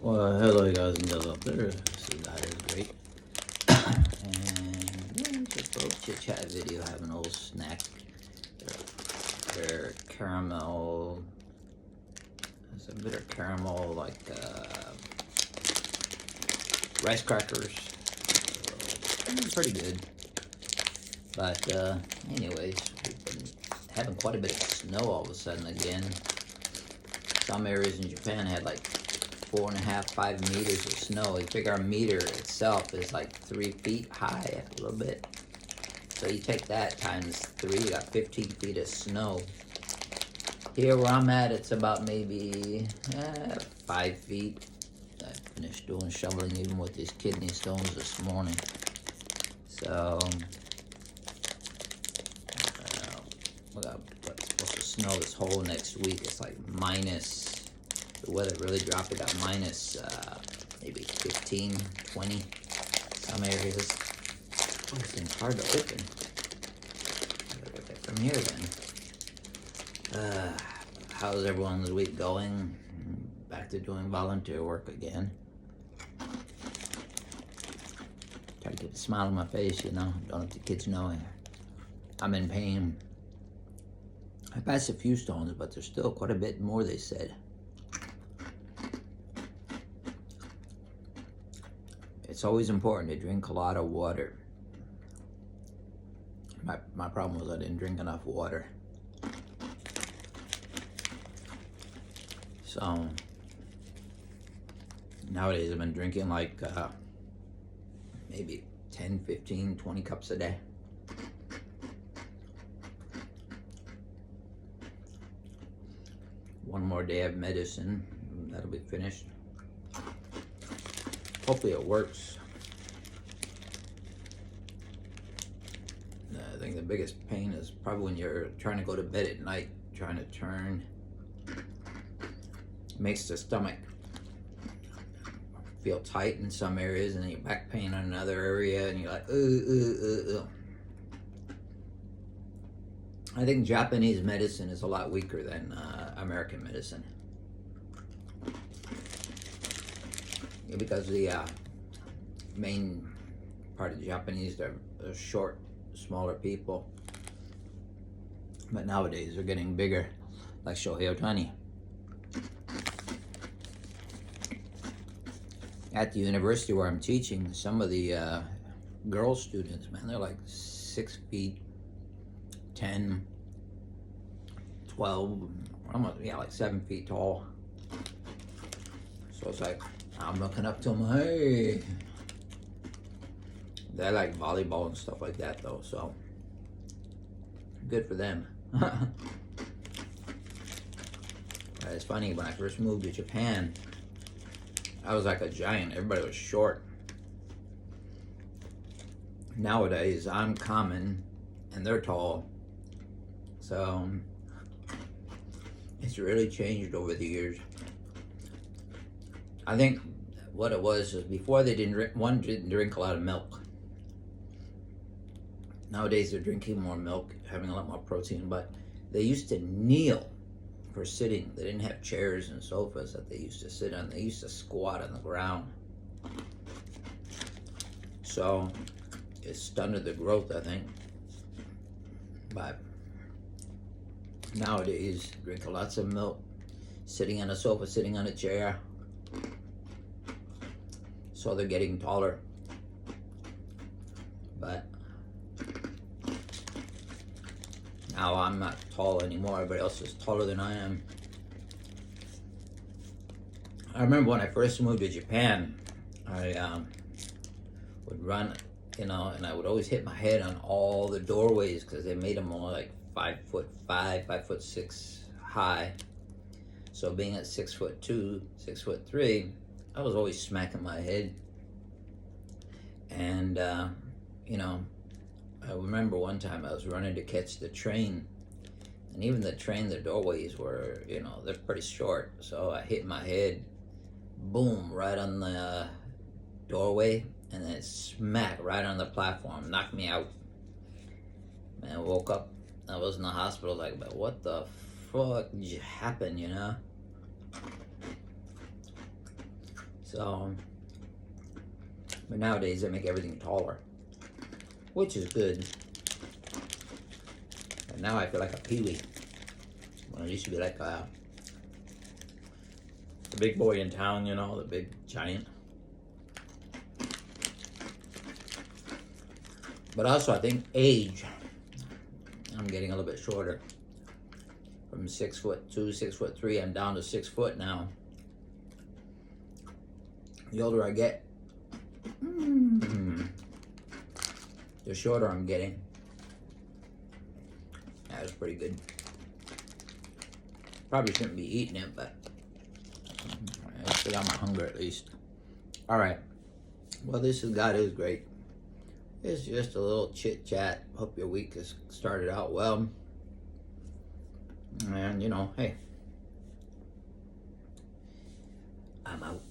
Well, hello guys and girls out there. This is That Is Great. And yeah, just a little chit chat video, having a little snack. They're caramel. It's a bitter caramel, like rice crackers. So, pretty good. But anyways, we've been having quite a bit of snow all of a sudden again. Some areas in Japan had like 4.5, 5 meters of snow. You figure a meter itself is like 3 feet high, a little bit. So you take that times 3, you got 15 feet of snow. Here where I'm at, it's about maybe 5 feet. I finished doing shoveling even with these kidney stones this morning. So, we got what's supposed to snow this whole next week. It's like minus. The weather really dropped. It got minus maybe 15, 20, some areas. Oh, this thing's hard to open. Gotta get that from here then. How's everyone's week going? Back to doing volunteer work again. Try to keep a smile on my face, you know. Don't let the kids know I'm in pain. I passed a few stones, but there's still quite a bit more, they said. It's always important to drink a lot of water. My problem was I didn't drink enough water. So nowadays I've been drinking like maybe 10, 15, 20 cups a day. One more day of medicine, that'll be finished. Hopefully it works. I think the biggest pain is probably when you're trying to go to bed at night, trying to turn. It makes the stomach feel tight in some areas, and then your back pain in another area, and you're like, I think Japanese medicine is a lot weaker than American medicine. Because the main part of the Japanese, they're short, smaller people. But nowadays they're getting bigger, like Shohei Ohtani. At the university where I'm teaching, some of the girl students, man, they're like 6 feet, 10, 12, almost, like 7 feet tall. So it's like, I'm looking up to them, hey. They like volleyball and stuff like that though, so good for them. It's funny, when I first moved to Japan, I was like a giant. Everybody was short. Nowadays, I'm common and they're tall. So it's really changed over the years. I think what it was is before they didn't drink a lot of milk. Nowadays they're drinking more milk, having a lot more protein, but they used to kneel for sitting. They didn't have chairs and sofas that they used to sit on. They used to squat on the ground. So it stunted the growth, I think. But nowadays, drink lots of milk, sitting on a sofa, sitting on a chair. So they're getting taller. But now I'm not tall anymore. Everybody else is taller than I am. I remember when I first moved to Japan, I would run, and I would always hit my head on all the doorways because they made them all like 5'5", 5'6" high. So being at 6'2", 6'3", I was always smacking my head. And I remember one time I was running to catch the train, and even the train, the doorways were, they're pretty short. So I hit my head, boom, right on the doorway, and then smack right on the platform, knocked me out. Man, I woke up, I was in the hospital, like, but what the fuck happened, So, but nowadays they make everything taller, which is good. And now I feel like a peewee. When I used to be like the big boy in town, you know, the big giant. But also, I think age, I'm getting a little bit shorter. From 6'2", 6'3", I'm down to 6 foot now. The older I get, the shorter I'm getting. That was pretty good. Probably shouldn't be eating it, but it's got my hunger at least. All right. Well, God is great. It's just a little chit chat. Hope your week has started out well. And you know, hey, I'm out.